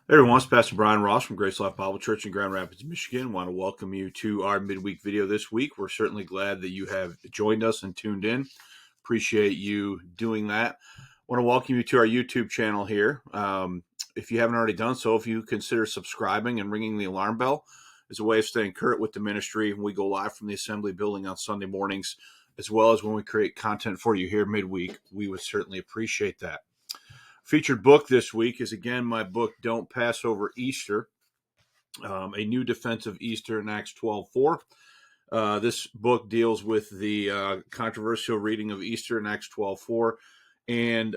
Hey everyone, it's Pastor Brian Ross from Grace Life Bible Church in Grand Rapids, Michigan. I want to welcome you to our midweek video this week. We're certainly glad that you have joined us and tuned in. Appreciate you doing that. I want to welcome you to our YouTube channel here. If you haven't already done so, if you consider subscribing and ringing the alarm bell as a way of staying current with the ministry, we go live from the Assembly Building on Sunday mornings, as well as when we create content for you here midweek. We would certainly appreciate that. Featured book this week is, again, my book, Don't Pass Over Easter, a new defense of Easter in Acts 12:4. This book deals with the controversial reading of Easter in Acts 12:4, and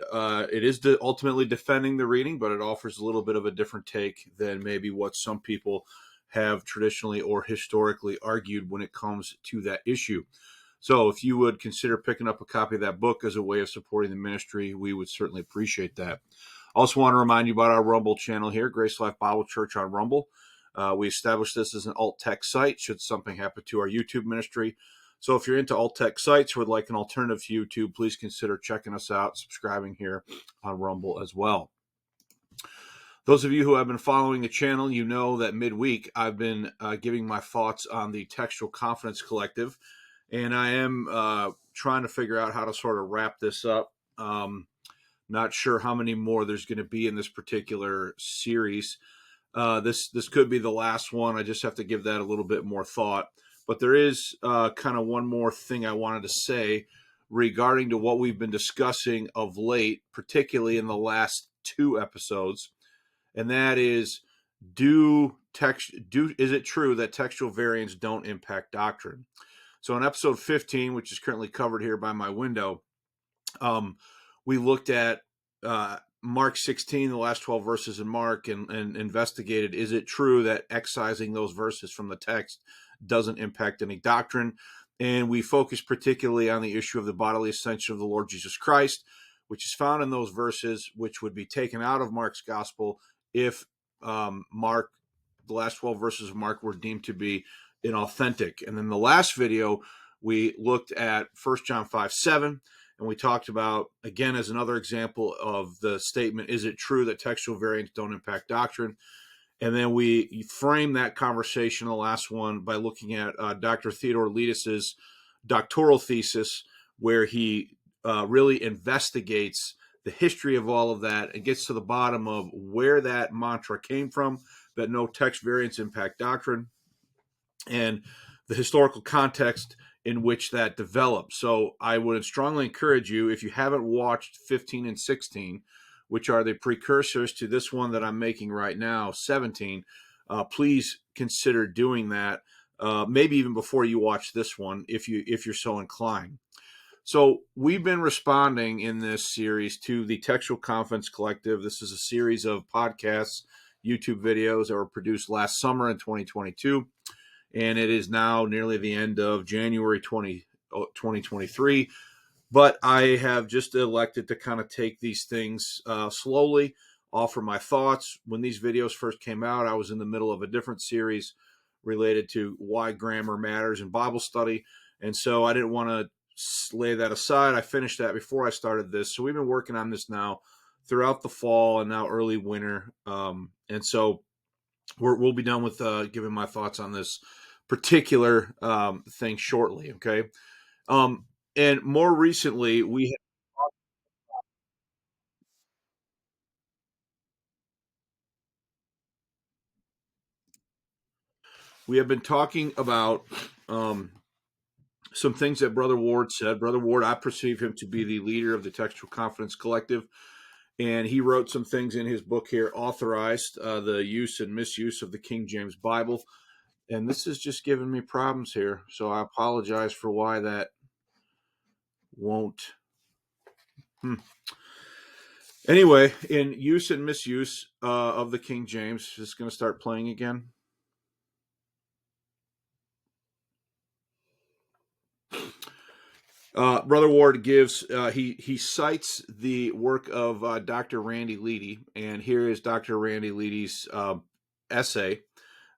it is ultimately defending the reading, but it offers a little bit of a different take than maybe what some people have traditionally or historically argued when it comes to that issue. So if you would consider picking up a copy of that book as a way of supporting the ministry, we would certainly appreciate that. Also want to remind you about our Rumble channel here, Grace Life Bible Church on Rumble. We established this as an alt-tech site should something happen to our YouTube ministry. So if you're into alt-tech sites or would like an alternative to YouTube, please consider checking us out, subscribing here on Rumble as well. Those of you who have been following the channel, you know that midweek I've been giving my thoughts on the Textual Confidence Collective. And I am trying to figure out how to sort of wrap this up. Not sure how many more there's going to be in this particular series. This could be the last one. I just have to give that a little bit more thought. But there is kind of one more thing I wanted to say regarding to what we've been discussing of late, particularly in the last two episodes. And that is, is it true that textual variants don't impact doctrine? So in episode 15, which is currently covered here by my window, we looked at Mark 16, the last 12 verses in Mark, and investigated, is it true that excising those verses from the text doesn't impact any doctrine? And we focused particularly on the issue of the bodily ascension of the Lord Jesus Christ, which is found in those verses, which would be taken out of Mark's gospel if the last 12 verses of Mark were deemed to be inauthentic. And then the last video, we looked at 1 John 5:7, and we talked about, again, as another example of the statement, is it true that textual variants don't impact doctrine? And then we framed that conversation, the last one, by looking at Dr. Theodore Leedis's doctoral thesis, where he really investigates the history of all of that and gets to the bottom of where that mantra came from, that no text variants impact doctrine, and the historical context in which that developed. So I would strongly encourage you, if you haven't watched 15 and 16, which are the precursors to this one that I'm making right now, 17, please consider doing that, maybe even before you watch this one, if you're so inclined. So we've been responding in this series to the Textual Confidence Collective. This is a series of podcasts, YouTube videos that were produced last summer in 2022. And it is now nearly the end of January 2023. But I have just elected to kind of take these things slowly, offer my thoughts. When these videos first came out, I was in the middle of a different series related to why grammar matters in Bible study. And so I didn't want to lay that aside. I finished that before I started this. So we've been working on this now throughout the fall and now early winter. And so we'll be done with giving my thoughts on this particular thing shortly. Okay. And more recently, we have been talking about some things that Brother Ward said. Brother Ward, I perceive him to be the leader of the Textual Confidence Collective, and he wrote some things in his book here, Authorized, the use and misuse of the King James Bible. And this is just giving me problems here, so I apologize for why that won't. Anyway, in use and misuse of the King James, is going to start playing again. Brother Ward gives, he cites the work of Dr. Randy Leedy, and here is Dr. Randy Leedy's essay.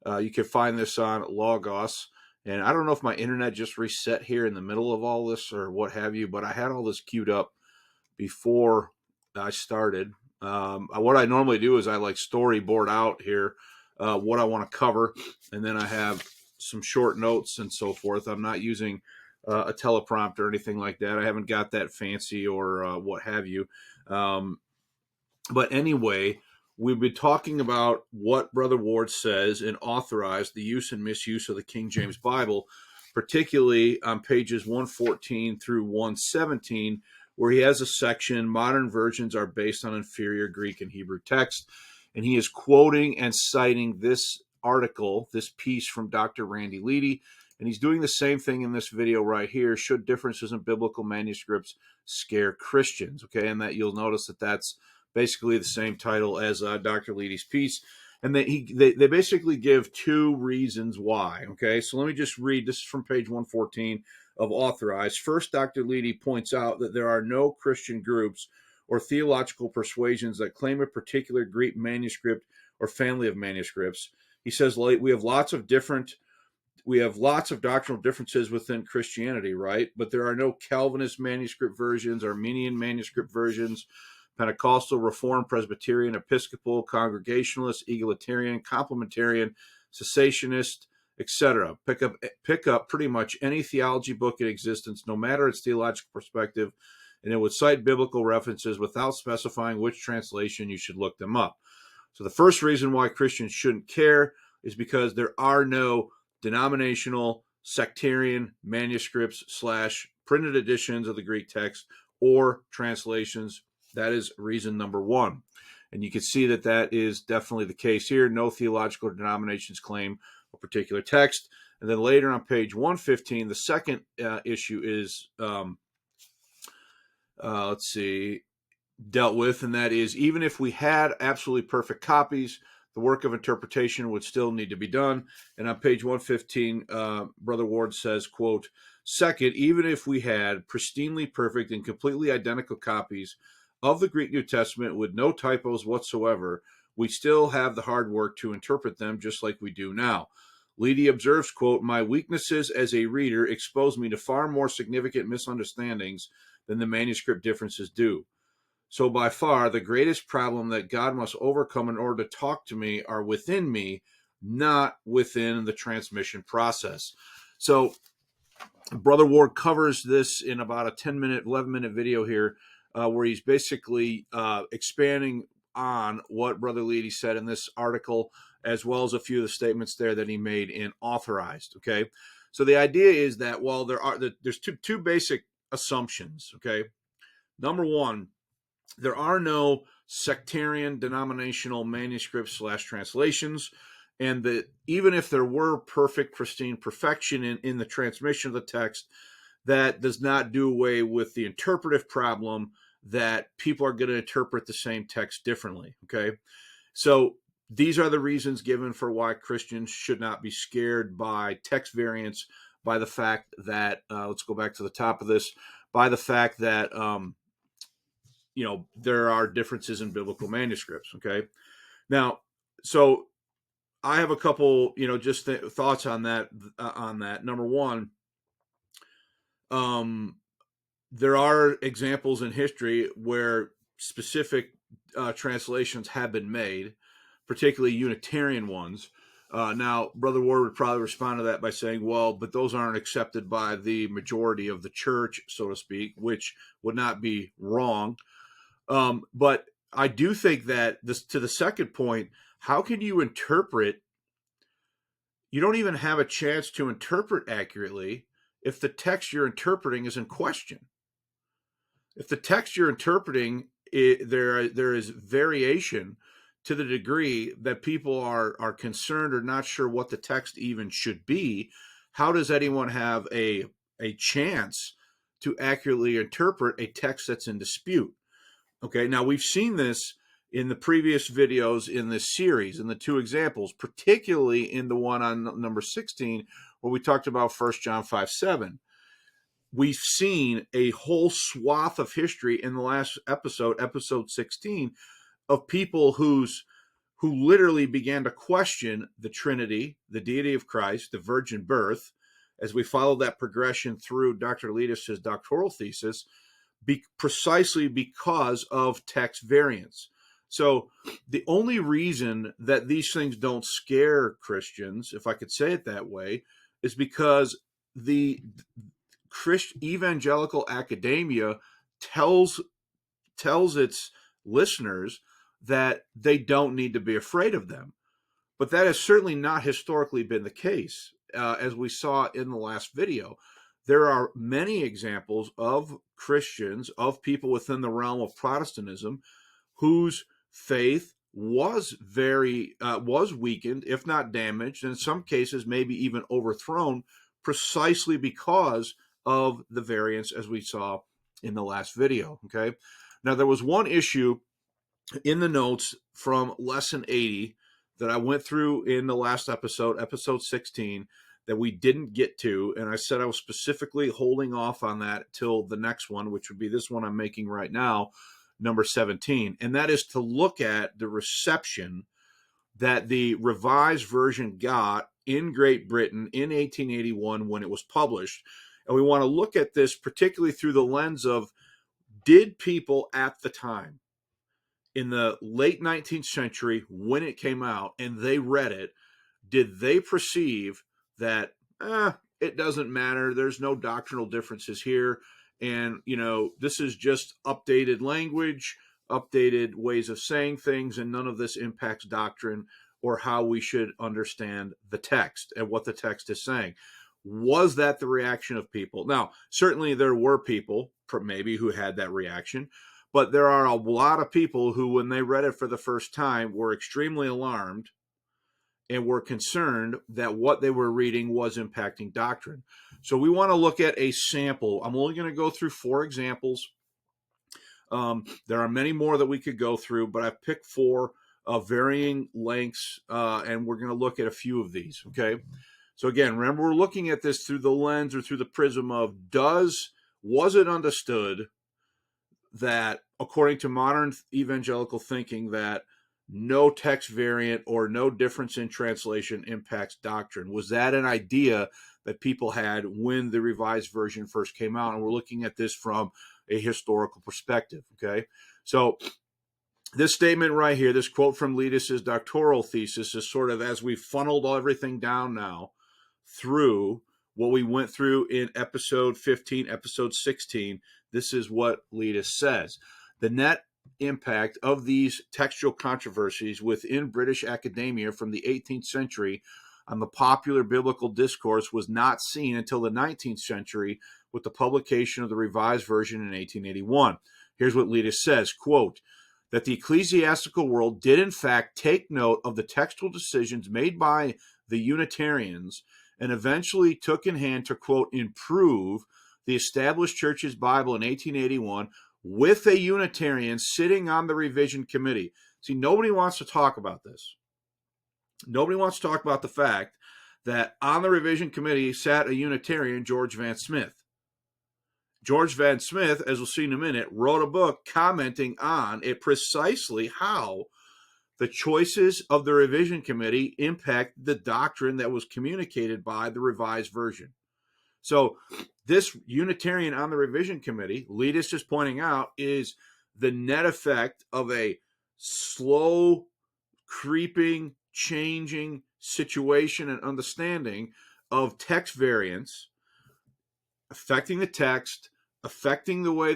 You can find this on Logos, and I don't know if my internet just reset here in the middle of all this or what have you, but I had all this queued up before I started. What I normally do is I like storyboard out here what I want to cover, and then I have some short notes and so forth. I'm not using a teleprompter or anything like that. I haven't got that fancy or what have you. But anyway, we've been talking about what Brother Ward says and authorized the use and misuse of the King James Bible, particularly on pages 114 through 117, where he has a section, modern versions are based on inferior Greek and Hebrew text. And he is quoting and citing this article, this piece from Dr. Randy Leedy. And he's doing the same thing in this video right here. Should differences in biblical manuscripts scare Christians? Okay, and that you'll notice that that's basically the same title as Dr. Leedy's piece. And they basically give two reasons why. Okay, so let me just read. This is from page 114 of Authorized. First, Dr. Leedy points out that there are no Christian groups or theological persuasions that claim a particular Greek manuscript or family of manuscripts. He says we have lots of doctrinal differences within Christianity, right? But there are no Calvinist manuscript versions, Armenian manuscript versions, Pentecostal, Reformed, Presbyterian, Episcopal, Congregationalist, Egalitarian, Complementarian, Cessationist, etc. Pick up pretty much any theology book in existence, no matter its theological perspective, and it would cite biblical references without specifying which translation you should look them up. So the first reason why Christians shouldn't care is because there are no denominational, sectarian manuscripts / printed editions of the Greek text or translations. That is reason number one. And you can see that that is definitely the case here. No theological denominations claim a particular text. And then later on page 115, the second issue is, dealt with, and that is, even if we had absolutely perfect copies, the work of interpretation would still need to be done. And on page 115, Brother Ward says, quote, second, even if we had pristinely perfect and completely identical copies of the Greek New Testament with no typos whatsoever, we still have the hard work to interpret them just like we do now. Leedy observes, quote, my weaknesses as a reader expose me to far more significant misunderstandings than the manuscript differences do. So by far, the greatest problem that God must overcome in order to talk to me are within me, not within the transmission process. So Brother Ward covers this in about a 10-minute, 11-minute video here, where he's basically expanding on what Brother Leedy said in this article, as well as a few of the statements there that he made in Authorized. Okay, so the idea is that while there's two basic assumptions. Okay, number one, there are no sectarian denominational manuscripts / translations, and that even if there were perfect, pristine perfection in the transmission of the text, that does not do away with the interpretive problem that people are going to interpret the same text differently. Okay, so these are the reasons given for why Christians should not be scared by text variants, by the fact that, let's go back to the top of this, by the fact that, there are differences in biblical manuscripts. Okay. Now, so I have a couple, just thoughts on that. Number one, there are examples in history where specific translations have been made, particularly Unitarian ones. Now, Brother Ward would probably respond to that by saying, well, but those aren't accepted by the majority of the church, so to speak, which would not be wrong. But I do think that to the second point, how can you interpret? You don't even have a chance to interpret accurately if the text you're interpreting is in question. If the text you're interpreting, there is variation to the degree that people are concerned or not sure what the text even should be, how does anyone have a chance to accurately interpret a text that's in dispute? Okay, now we've seen this in the previous videos in this series, in the two examples, particularly in the one on number 16, where we talked about 1 John 5:7. We've seen a whole swath of history in the last episode 16, of people who literally began to question the Trinity, the deity of Christ, the virgin birth, as we follow that progression through Dr. Leedis' doctoral thesis, precisely because of text variants. So the only reason that these things don't scare Christians, if I could say it that way, is because the evangelical academia tells its listeners that they don't need to be afraid of them. But that has certainly not historically been the case, as we saw in the last video. There are many examples of Christians, of people within the realm of Protestantism, whose faith was was weakened, if not damaged, and in some cases maybe even overthrown, precisely because of the variants, as we saw in the last video. Okay, now there was one issue in the notes from lesson 80 that I went through in the last episode, episode 16, that we didn't get to, and I said I was specifically holding off on that till the next one, which would be this one I'm making right now, number 17, and that is to look at the reception that the Revised Version got in Great Britain in 1881 when it was published. And we want to look at this particularly through the lens of, did people at the time, in the late 19th century, when it came out and they read it, did they perceive that it doesn't matter, there's no doctrinal differences here, and this is just updated language, updated ways of saying things, and none of this impacts doctrine or how we should understand the text and what the text is saying? Was that the reaction of people? Now, certainly there were people maybe who had that reaction, but there are a lot of people who, when they read it for the first time, were extremely alarmed and were concerned that what they were reading was impacting doctrine. So we want to look at a sample. I'm only going to go through 4 examples. There are many more that we could go through, but I've picked 4 of varying lengths, and we're going to look at a few of these, okay? So again, remember, we're looking at this through the lens or through the prism of, was it understood that, according to modern evangelical thinking, that no text variant or no difference in translation impacts doctrine? Was that an idea that people had when the Revised Version first came out? And we're looking at this from a historical perspective, okay? So this statement right here, this quote from Leedys' doctoral thesis, is sort of, as we funneled everything down now through what we went through in episode 15, episode 16, this is what Leedys says. The net impact of these textual controversies within British academia from the 18th century on the popular biblical discourse was not seen until the 19th century with the publication of the Revised Version in 1881. Here's what Leedys says, quote, that the ecclesiastical world did in fact take note of the textual decisions made by the Unitarians and eventually took in hand to, quote, improve the established church's Bible in 1881 with a Unitarian sitting on the revision committee. See, nobody wants to talk about this. Nobody wants to talk about the fact that on the revision committee sat a Unitarian, George Vance Smith. George Vance Smith, as we'll see in a minute, wrote a book commenting on it, precisely how the choices of the revision committee impact the doctrine that was communicated by the Revised Version. So this Unitarian on the revision committee, Leedys is pointing out, is the net effect of a slow, creeping, changing situation and understanding of text variants affecting the text, affecting the way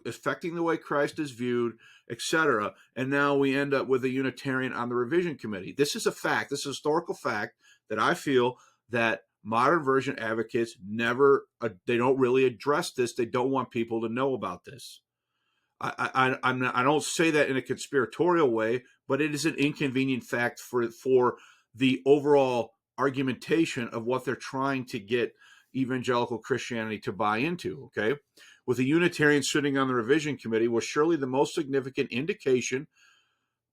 affecting the way Christ is viewed, etc. And now we end up with a Unitarian on the revision committee. This is a fact. This is a historical fact that I feel that modern version advocates they don't really address this. They don't want people to know about this. I don't say that in a conspiratorial way, but it is an inconvenient fact for the overall argumentation of what they're trying to get evangelical Christianity to buy into, okay? With a Unitarian sitting on the revision committee was surely the most significant indication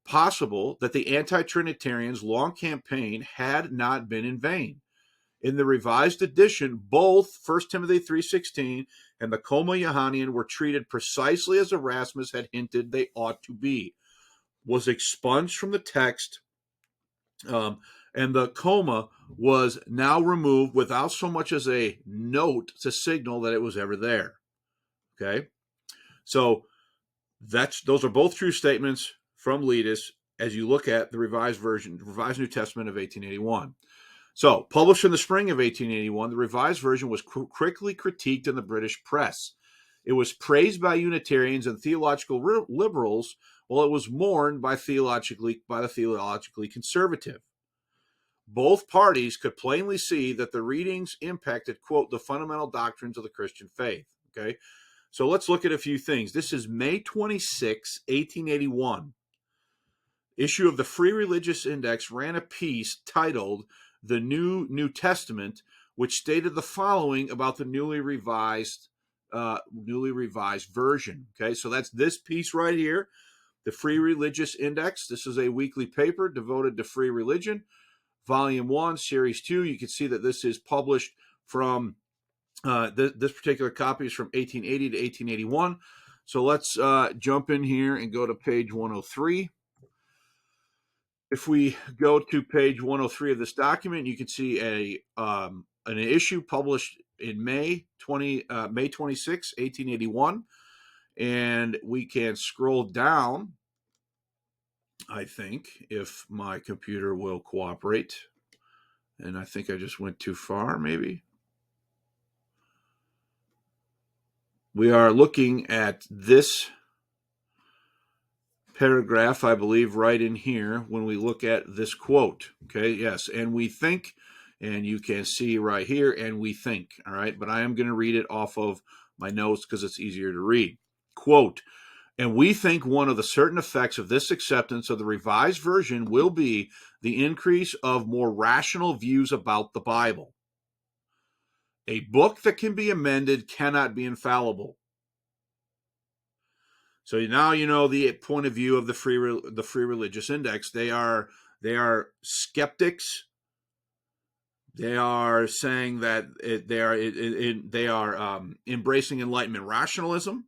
possible that the anti-Trinitarians' long campaign had not been in vain. In the revised edition, both 1 Timothy 3:16 and the Comma Johannian were treated precisely as Erasmus had hinted they ought to be, was expunged from the text, and the comma was now removed without so much as a note to signal that it was ever there. Okay? So those are both true statements from Leedy as you look at the Revised New Testament of 1881. So, published in the spring of 1881, the Revised Version was quickly critiqued in the British press. It was praised by Unitarians and theological liberals, while it was mourned by the theologically conservative. Both parties could plainly see that the readings impacted, quote, the fundamental doctrines of the Christian faith. Okay, so let's look at a few things. This is May 26, 1881. Issue of the Free Religious Index ran a piece titled "The New Testament," which stated the following about the newly revised version. Okay, so that's this piece right here, the Free Religious Index. This is a weekly paper devoted to free religion, Volume 1, Series 2. You can see that this is published from this particular copy is from 1880 to 1881. So let's jump in here and go to page 103. If we go to page 103 of this document, you can see an issue published in May 26, 1881, and we can scroll down, I think, if my computer will cooperate. And I think I just went too far, maybe. We are looking at this paragraph, I believe, right in here when we look at this quote. Okay, yes, and we think, and you can see right here, and we think, all right, but I am going to read it off of my notes because it's easier to read. Quote, "And we think one of the certain effects of this acceptance of the Revised Version will be the increase of more rational views about the Bible. A book that can be amended cannot be infallible." So now you know the point of view of the Free Religious Index. They are skeptics. They are saying that they are embracing Enlightenment rationalism.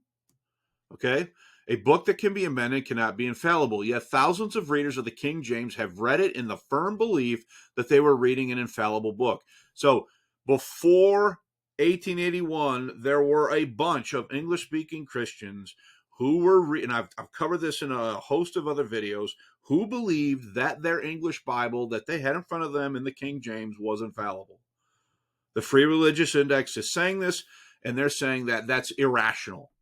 Okay, a book that can be amended cannot be infallible. Yet thousands of readers of the King James have read it in the firm belief that they were reading an infallible book. So before 1881, there were a bunch of English-speaking Christians who were, and I've covered this in a host of other videos, who believed that their English Bible that they had in front of them in the King James was infallible. The Free Religious Index is saying this, and they're saying that that's irrational,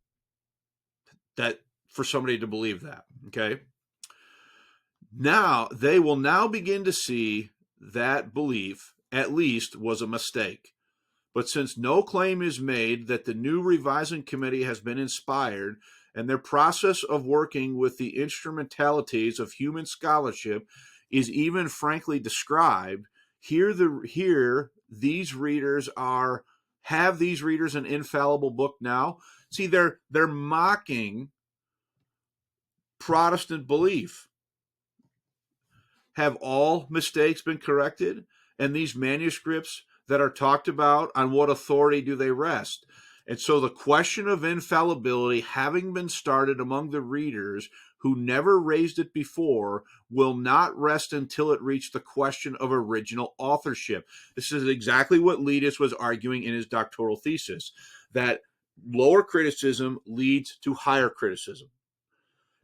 that for somebody to believe that, okay? Now, they will now begin to see that belief, at least, was a mistake. But since no claim is made that the new revising committee has been inspired, and their process of working with the instrumentalities of human scholarship is even frankly described, these readers have these readers an infallible book now. See, they're mocking Protestant belief. Have all mistakes been corrected? And these manuscripts that are talked about, on what authority do they rest? And so the question of infallibility, having been started among the readers who never raised it before, will not rest until it reached the question of original authorship. This is exactly what Leedy was arguing in his doctoral thesis, that lower criticism leads to higher criticism.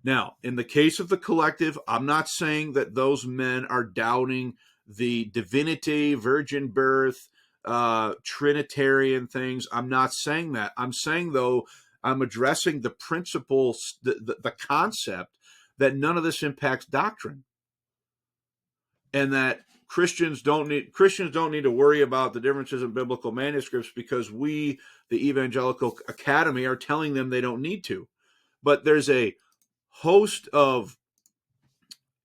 Now, in the case of the collective, I'm not saying that those men are doubting the divinity, virgin birth, Trinitarian things. I'm not saying that. I'm saying, though, I'm addressing the principles, the concept that none of this impacts doctrine, and that Christians don't need to worry about the differences in biblical manuscripts because we, the Evangelical Academy, are telling them they don't need to. But there's a host of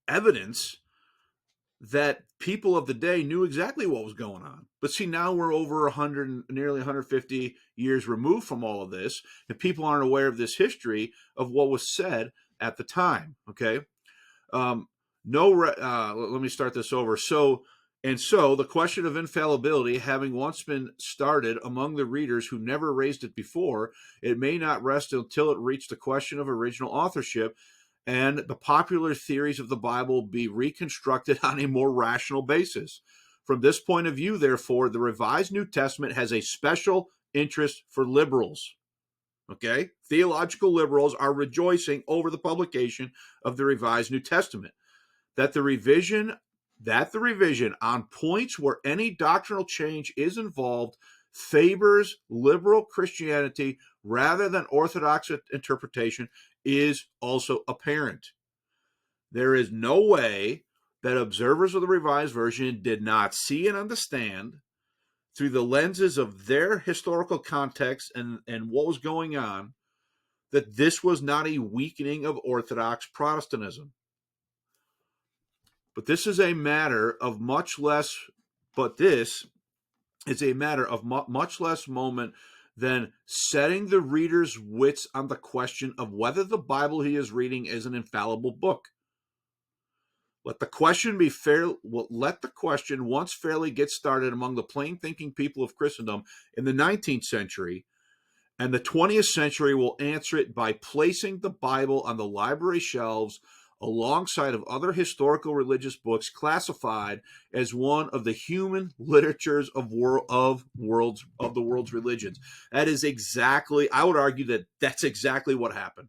evidence that people of the day knew exactly what was going on. But see, now we're over 100, nearly 150 years removed from all of this, and people aren't aware of this history of what was said at the time. Okay, let me start this over. So the question of infallibility, having once been started among the readers who never raised it before, it may not rest until it reached the question of original authorship, and the popular theories of the Bible be reconstructed on a more rational basis. From this point of view, therefore, the Revised New Testament has a special interest for liberals. Okay? Theological liberals are rejoicing over the publication of the Revised New Testament. That the revision on points where any doctrinal change is involved favors liberal Christianity rather than Orthodox interpretation is also apparent. There is no way that observers of the Revised Version did not see and understand through the lenses of their historical context and what was going on that this was not a weakening of Orthodox Protestantism. But this is a matter of much less, moment than setting the reader's wits on the question of whether the Bible he is reading is an infallible book. Let the question once fairly get started among the plain-thinking people of Christendom in the 19th century, and the 20th century will answer it by placing the Bible on the library shelves alongside of other historical religious books classified as one of the human literatures of the world's religions. That is exactly, I would argue that that's exactly what happened.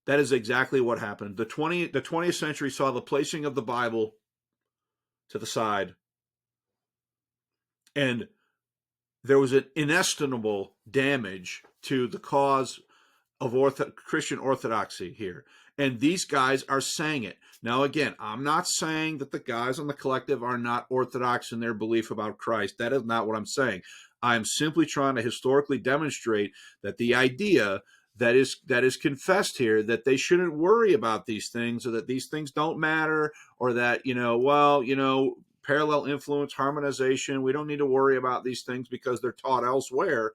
That is exactly what happened. The 20th century saw the placing of the Bible to the side, and there was an inestimable damage to the cause of Christian orthodoxy here. And these guys are saying it. Now, again, I'm not saying that the guys on the collective are not orthodox in their belief about Christ. That is not what I'm saying. I'm simply trying to historically demonstrate that the idea that is confessed here, that they shouldn't worry about these things, or that these things don't matter, or that, parallel influence, harmonization, we don't need to worry about these things because they're taught elsewhere,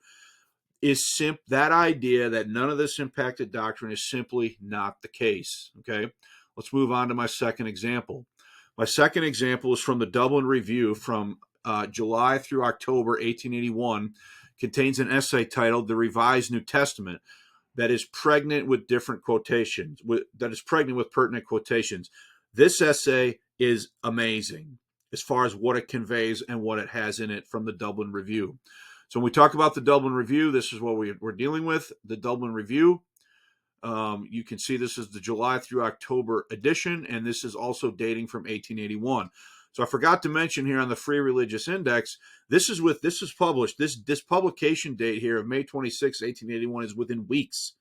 that idea that none of this impacted doctrine is simply not the case. Okay, let's move on to my second example. My second example is from the Dublin Review from July through October 1881. Contains an essay titled "The Revised New Testament" that is pregnant with different quotations. That is pregnant with pertinent quotations. This essay is amazing as far as what it conveys and what it has in it from the Dublin Review. So when we talk about the Dublin Review, this is what we're dealing with. The Dublin Review, you can see this is the July through October edition, and this is also dating from 1881. So I forgot to mention here on the Free Religious Index, this is published. This publication date here of May 26, 1881 is within weeks,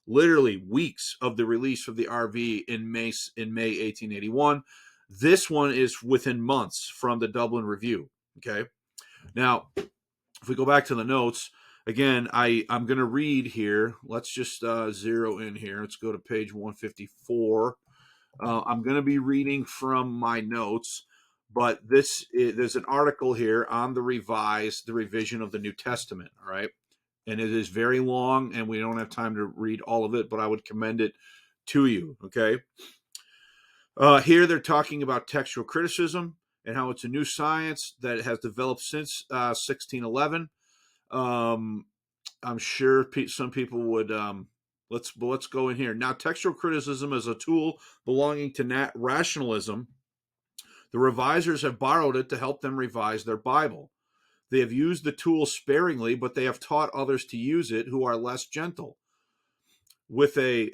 literally weeks of the release of the RV in May 1881. This one is within months from the Dublin Review. Okay, now, if we go back to the notes, again, I'm going to read here. Let's just zero in here. Let's go to page 154. I'm going to be reading from my notes, but there's an article here on the revision of the New Testament, all right? And it is very long, and we don't have time to read all of it, but I would commend it to you, okay? Here they're talking about textual criticism and how it's a new science that has developed since 1611. I'm sure some people would. Let's go in here now. Textual criticism is a tool belonging to rationalism. The revisers have borrowed it to help them revise their Bible. They have used the tool sparingly, but they have taught others to use it who are less gentle. With a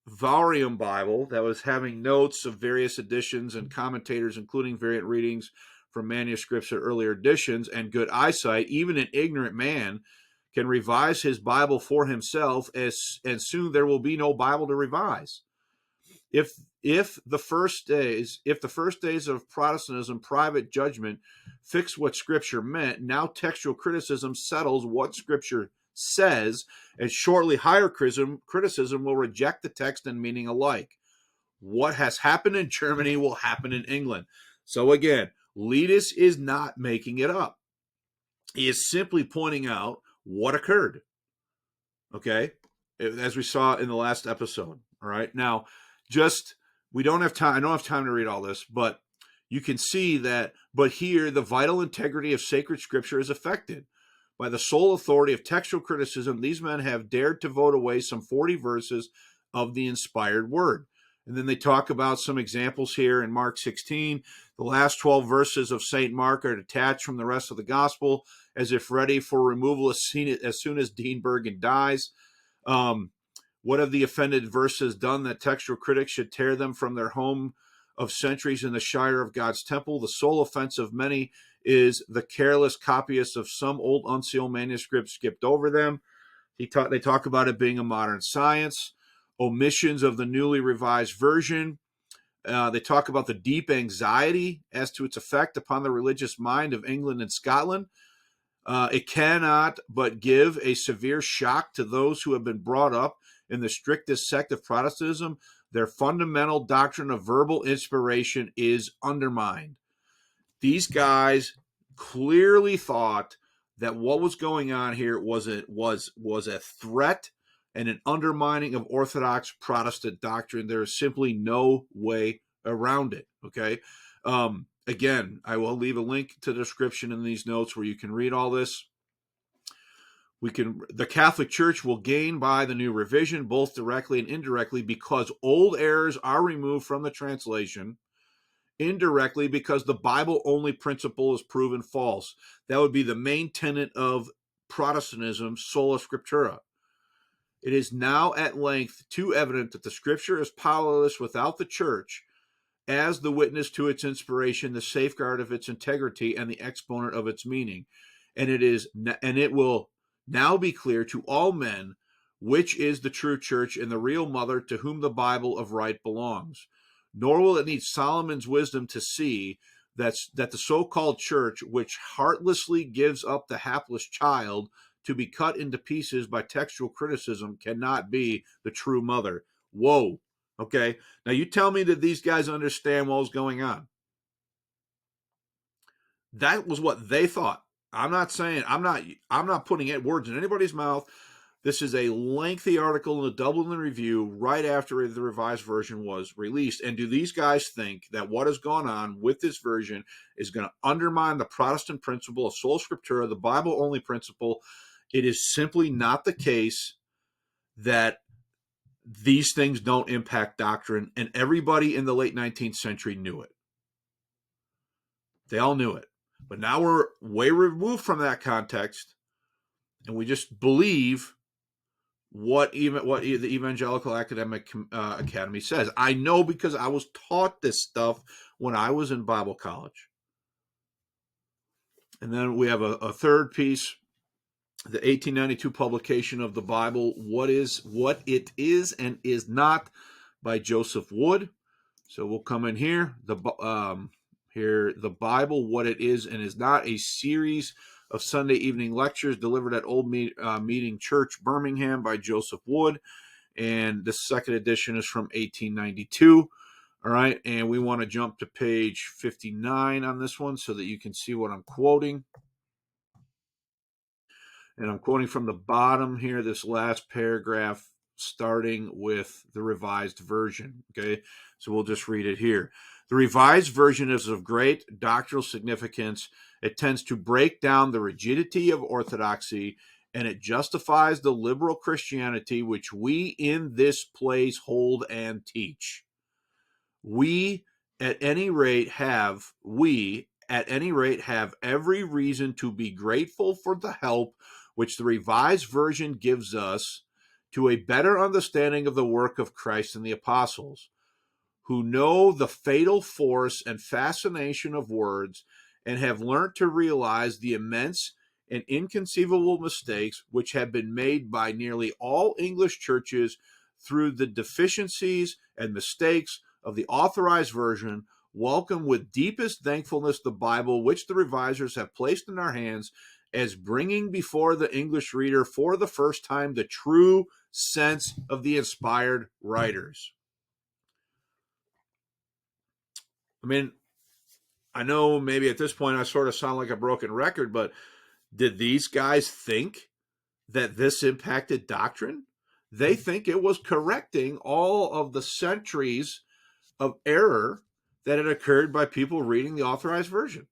Varium Bible that was having notes of various editions and commentators, including variant readings from manuscripts or earlier editions, and good eyesight, even an ignorant man can revise his Bible for himself, and soon there will be no Bible to revise. If the first days of Protestantism private judgment fixed what Scripture meant, now textual criticism settles what Scripture says, and shortly higher criticism will reject the text and meaning alike. What has happened in Germany will happen in England. So again, Leedy is not making it up. He is simply pointing out what occurred. Okay? As we saw in the last episode. All right? Now, we don't have time. I don't have time to read all this, but you can see that, but here the vital integrity of sacred Scripture is affected. By the sole authority of textual criticism, these men have dared to vote away some 40 verses of the inspired word. And then they talk about some examples here in Mark 16. The last 12 verses of St. Mark are detached from the rest of the gospel as if ready for removal as soon as Dean Bergen dies. What have the offended verses done that textual critics should tear them from their home of centuries in the Shire of God's temple? The sole offense of many is the careless copyists of some old unsealed manuscripts skipped over them. They talk about it being a modern science, omissions of the newly revised version. They talk about the deep anxiety as to its effect upon the religious mind of England and Scotland. It cannot but give a severe shock to those who have been brought up in the strictest sect of Protestantism. Their fundamental doctrine of verbal inspiration is undermined. These guys clearly thought that what was going on here was a threat and an undermining of Orthodox Protestant doctrine. There is simply no way around it. Okay. Again, I will leave a link to the description in these notes where you can read all this. The Catholic Church will gain by the new revision, both directly and indirectly, because old errors are removed from the translation. Indirectly, because the Bible-only principle is proven false. That would be the main tenet of Protestantism, sola scriptura. It is now at length too evident that the Scripture is powerless without the Church as the witness to its inspiration, the safeguard of its integrity, and the exponent of its meaning. And it will now be clear to all men which is the true church and the real mother to whom the Bible of right belongs. Nor will it need Solomon's wisdom to see that the so-called church, which heartlessly gives up the hapless child to be cut into pieces by textual criticism, cannot be the true mother. Whoa. Okay. Now you tell me that these guys understand what was going on. That was what they thought. I'm not putting words in anybody's mouth. This is a lengthy article in the Dublin Review right after the revised version was released. And do these guys think that what has gone on with this version is going to undermine the Protestant principle of sola scriptura, the Bible-only principle? It is simply not the case that these things don't impact doctrine, and everybody in the late 19th century knew it. They all knew it. But now we're way removed from that context, and we just believe what the Evangelical Academic Academy says. I know because I was taught this stuff when I was in Bible college. And then we have a third piece, the 1892 publication of the Bible, What It Is and Is Not, by Joseph Wood. So we'll come in here. The Bible, What It Is and Is Not, a series of Sunday evening lectures delivered at Old Meeting Church, Birmingham, by Joseph Wood. And the second edition is from 1892. All right, and we want to jump to page 59 on this one so that you can see what I'm quoting. And I'm quoting from the bottom here, this last paragraph, starting with the revised version. Okay, so we'll just read it here. The revised version is of great doctrinal significance. It tends to break down the rigidity of orthodoxy, and it justifies the liberal Christianity which we in this place hold and teach. We at any rate have every reason to be grateful for the help which the revised version gives us to a better understanding of the work of Christ and the apostles, who know the fatal force and fascination of words and have learnt to realize the immense and inconceivable mistakes which have been made by nearly all English churches through the deficiencies and mistakes of the authorized version. Welcome with deepest thankfulness the Bible which the revisers have placed in our hands, as bringing before the English reader for the first time the true sense of the inspired writers. I mean, I know maybe at this point I sort of sound like a broken record, but did these guys think that this impacted doctrine? They think it was correcting all of the centuries of error that had occurred by people reading the authorized version.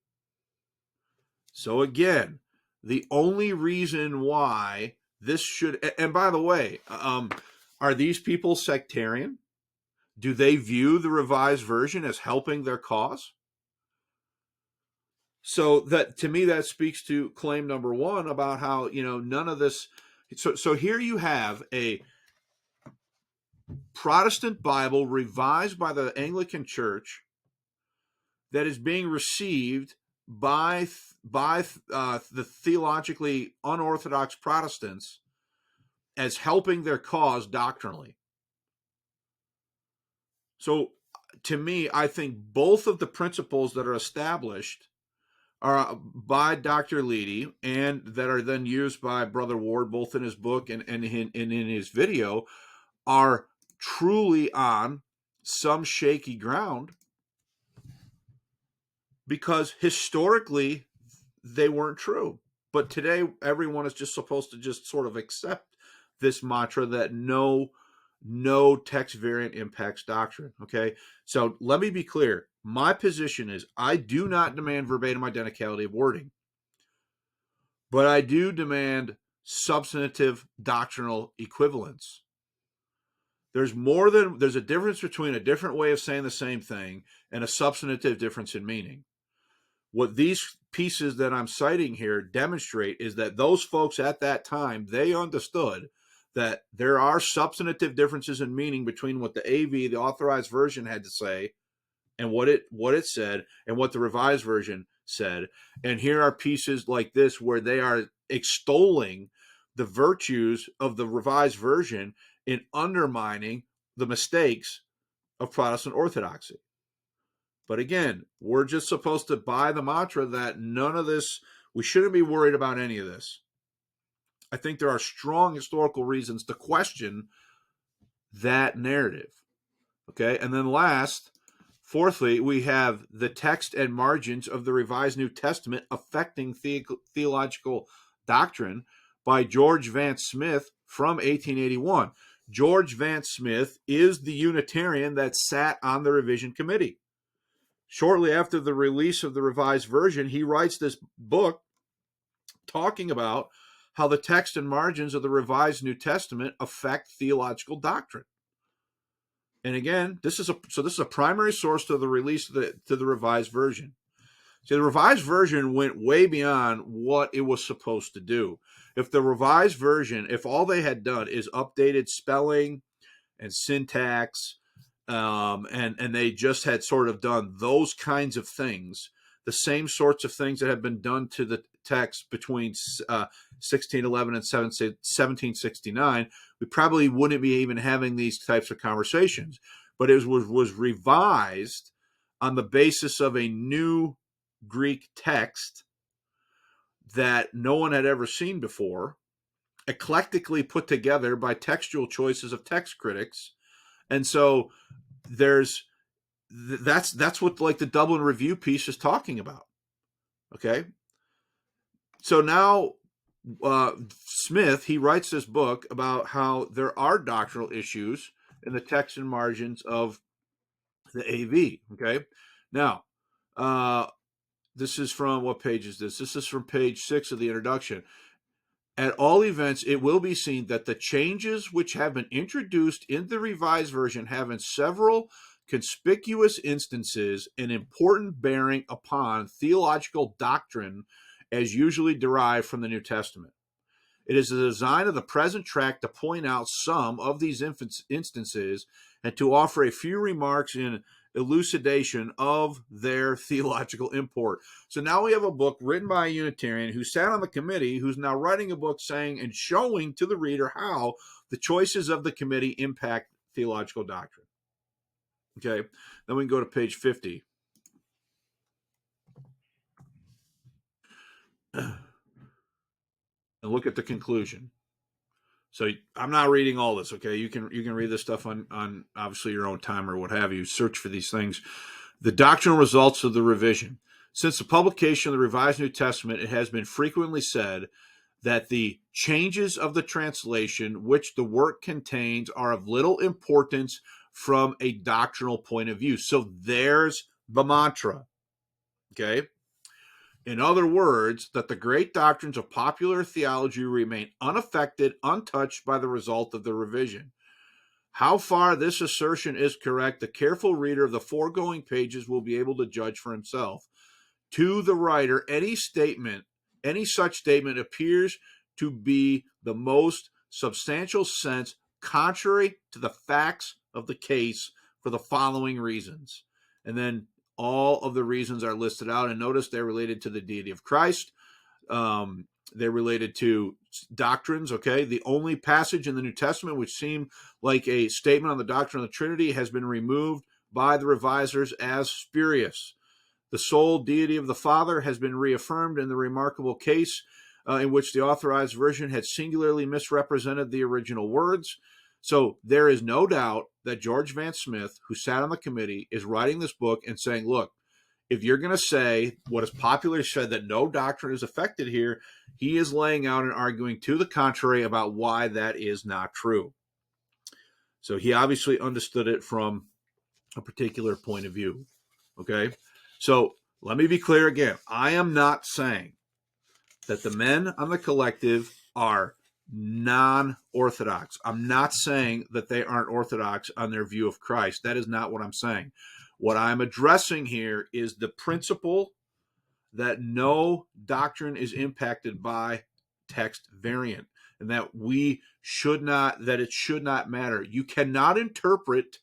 So again, the only reason why this should, and by the way, are these people sectarian? Do they view the Revised Version as helping their cause? So that, to me, that speaks to claim number one about how, none of this. So here you have a Protestant Bible revised by the Anglican Church that is being received by the theologically unorthodox Protestants as helping their cause doctrinally. So to me, I think both of the principles that are established are by Dr. Leedy and that are then used by Brother Ward, both in his book and in his video, are truly on some shaky ground, because historically they weren't true. But today everyone is just supposed to just sort of accept this mantra that no text variant impacts doctrine. Okay, so let me be clear. My position is I do not demand verbatim identicality of wording, but I do demand substantive doctrinal equivalence. There's a difference between a different way of saying the same thing and a substantive difference in meaning. What these pieces that I'm citing here demonstrate is that those folks at that time, they understood that there are substantive differences in meaning between what the AV, the Authorized Version, had to say and what it said and what the Revised Version said. And here are pieces like this where they are extolling the virtues of the Revised Version in undermining the mistakes of Protestant orthodoxy. But again, we're just supposed to buy the mantra that none of this, we shouldn't be worried about any of this. I think there are strong historical reasons to question that narrative. Okay, and then fourthly, we have the text and margins of the Revised New Testament affecting theological doctrine by George Vance Smith from 1881. George Vance Smith is the Unitarian that sat on the revision committee. Shortly after the release of the Revised Version, he writes this book talking about how the text and margins of the Revised New Testament affect theological doctrine. And again, this is a primary source to the release to the Revised Version. See, the Revised Version went way beyond what it was supposed to do. If the Revised Version, if all they had done is updated spelling and syntax, and they just had sort of done those kinds of things, the same sorts of things that had been done to the text between 1611 and 1769, we probably wouldn't be even having these types of conversations. But it was revised on the basis of a new Greek text that no one had ever seen before, eclectically put together by textual choices of text critics. And so that's what like the Dublin Review piece is talking about. Okay, so now Smith, he writes this book about how there are doctrinal issues in the text and margins of the AV. Okay, now this is from, what page is this? This is from page 6 of the introduction. At all events, it will be seen that the changes which have been introduced in the Revised Version have in several conspicuous instances an important bearing upon theological doctrine as usually derived from the New Testament. It is the design of the present tract to point out some of these instances and to offer a few remarks in elucidation of their theological import. So now we have a book written by a Unitarian who sat on the committee, who's now writing a book saying and showing to the reader how the choices of the committee impact theological doctrine. Okay, then we can go to page 50. And look at the conclusion. So I'm not reading all this, okay? You can read this stuff on obviously your own time or what have you. Search for these things. The doctrinal results of the revision. Since the publication of the Revised New Testament, it has been frequently said that the changes of the translation which the work contains are of little importance from a doctrinal point of view. So there's the mantra, okay? In other words, that the great doctrines of popular theology remain unaffected, untouched by the result of the revision. How far this assertion is correct, the careful reader of the foregoing pages will be able to judge for himself. To the writer, any such statement appears to be the most substantial sense contrary to the facts of the case for the following reasons. And then all of the reasons are listed out, and notice they're related to the deity of Christ. They're related to doctrines, okay? The only passage in the New Testament which seemed like a statement on the doctrine of the Trinity has been removed by the revisers as spurious. The sole deity of the Father has been reaffirmed in the remarkable case in which the authorized version had singularly misrepresented the original words. So there is no doubt that George Vance Smith, who sat on the committee, is writing this book and saying, look, if you're going to say what is popularly said, that no doctrine is affected here, he is laying out and arguing to the contrary about why that is not true. So he obviously understood it from a particular point of view. Okay? So let me be clear again. I am not saying that the men on the collective are non-orthodox. I'm not saying that they aren't orthodox on their view of Christ. That is not what I'm saying. What I'm addressing here is the principle that no doctrine is impacted by text variant, and that it should not matter. You cannot interpret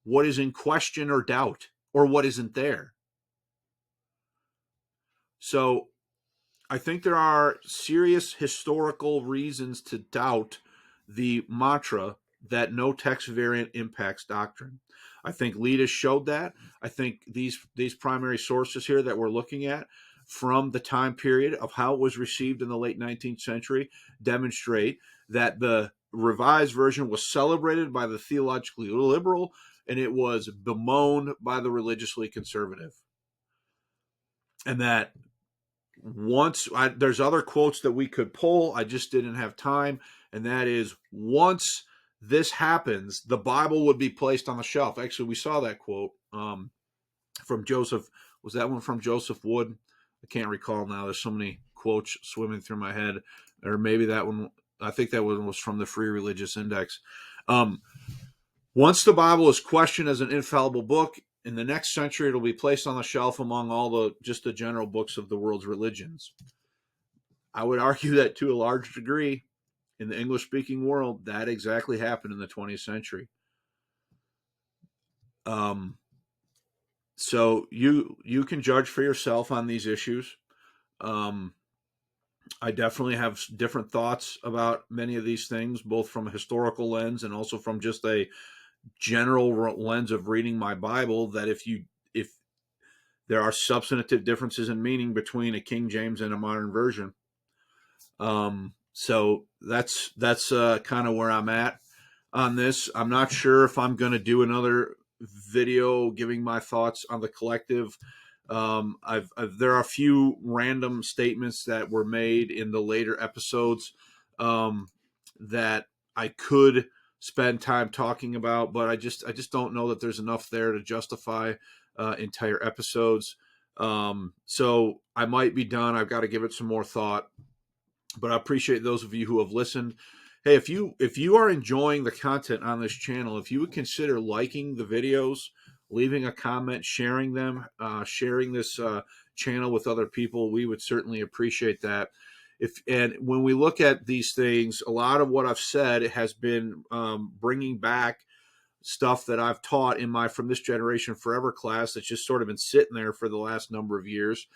what is in question or doubt, or what isn't there. So I think there are serious historical reasons to doubt the mantra that no text variant impacts doctrine. I think Leedy showed that. I think these primary sources here that we're looking at from the time period of how it was received in the late 19th century demonstrate that the revised version was celebrated by the theologically liberal and it was bemoaned by the religiously conservative. And that there's other quotes that we could pull, I just didn't have time, and that is, once this happens, the Bible would be placed on the shelf. Actually, we saw that quote from Joseph. Was that one from Joseph Wood? I can't recall now. There's so many quotes swimming through my head. Or maybe that one, I think that one was from the Free Religious Index. Once the Bible is questioned as an infallible book, in the next century, it'll be placed on the shelf among all the general books of the world's religions. I would argue that to a large degree, in the English-speaking world, that exactly happened in the 20th century. So you can judge for yourself on these issues. I definitely have different thoughts about many of these things, both from a historical lens and also from just a general lens of reading my Bible, that if there are substantive differences in meaning between a King James and a modern version. So that's kind of where I'm at on this. I'm not sure if I'm going to do another video giving my thoughts on the collective. There are a few random statements that were made in the later episodes that I could spend time talking about, but I just don't know that there's enough there to justify entire episodes. So I might be done. I've got to give it some more thought. But I appreciate those of you who have listened. Hey, if you are enjoying the content on this channel, if you would consider liking the videos, leaving a comment, sharing them, sharing this channel with other people, we would certainly appreciate that. And when we look at these things, a lot of what I've said has been bringing back stuff that I've taught in my From This Generation Forever class that's just sort of been sitting there for the last number of years.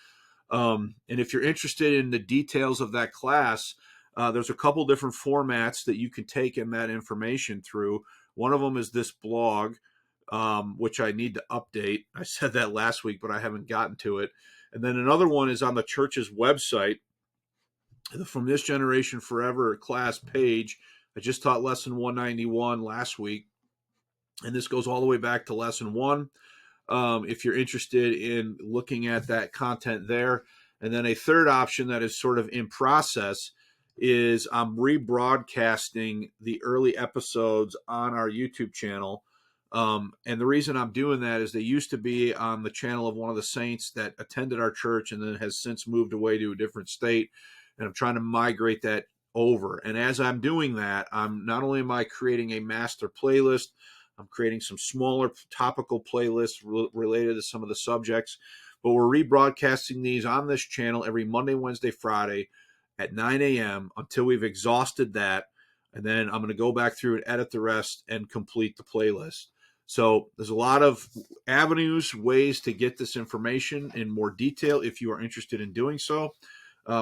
And if you're interested in the details of that class, there's a couple different formats that you can take in that information through. One of them is this blog, which I need to update. I said that last week, but I haven't gotten to it. And then another one is on the church's website, the From This Generation Forever class page. I just taught lesson 191 last week, and this goes all the way back to lesson 1. If you're interested in looking at that content there. And then a third option that is sort of in process is I'm rebroadcasting the early episodes on our YouTube channel. And the reason I'm doing that is they used to be on the channel of one of the saints that attended our church and then has since moved away to a different state. And I'm trying to migrate that over. And as I'm doing that, I'm not only am I creating a master playlist, I'm creating some smaller topical playlists related to some of the subjects, but we're rebroadcasting these on this channel every Monday, Wednesday, Friday at 9 a.m. until we've exhausted that. And then I'm going to go back through and edit the rest and complete the playlist. So there's a lot of avenues, ways to get this information in more detail if you are interested in doing so.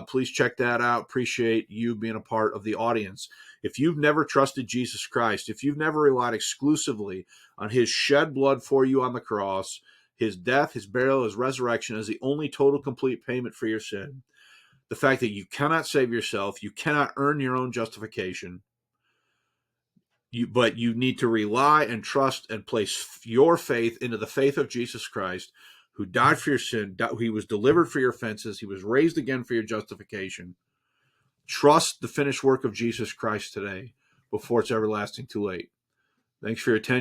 Please check that out. Appreciate you being a part of the audience. If you've never trusted Jesus Christ, if you've never relied exclusively on his shed blood for you on the cross, his death, his burial, his resurrection as the only total complete payment for your sin, the fact that you cannot save yourself, you cannot earn your own justification, but you need to rely and trust and place your faith into the faith of Jesus Christ, who died for your sin, he was delivered for your offenses, he was raised again for your justification. Trust the finished work of Jesus Christ today before it's everlasting too late. Thanks for your attention.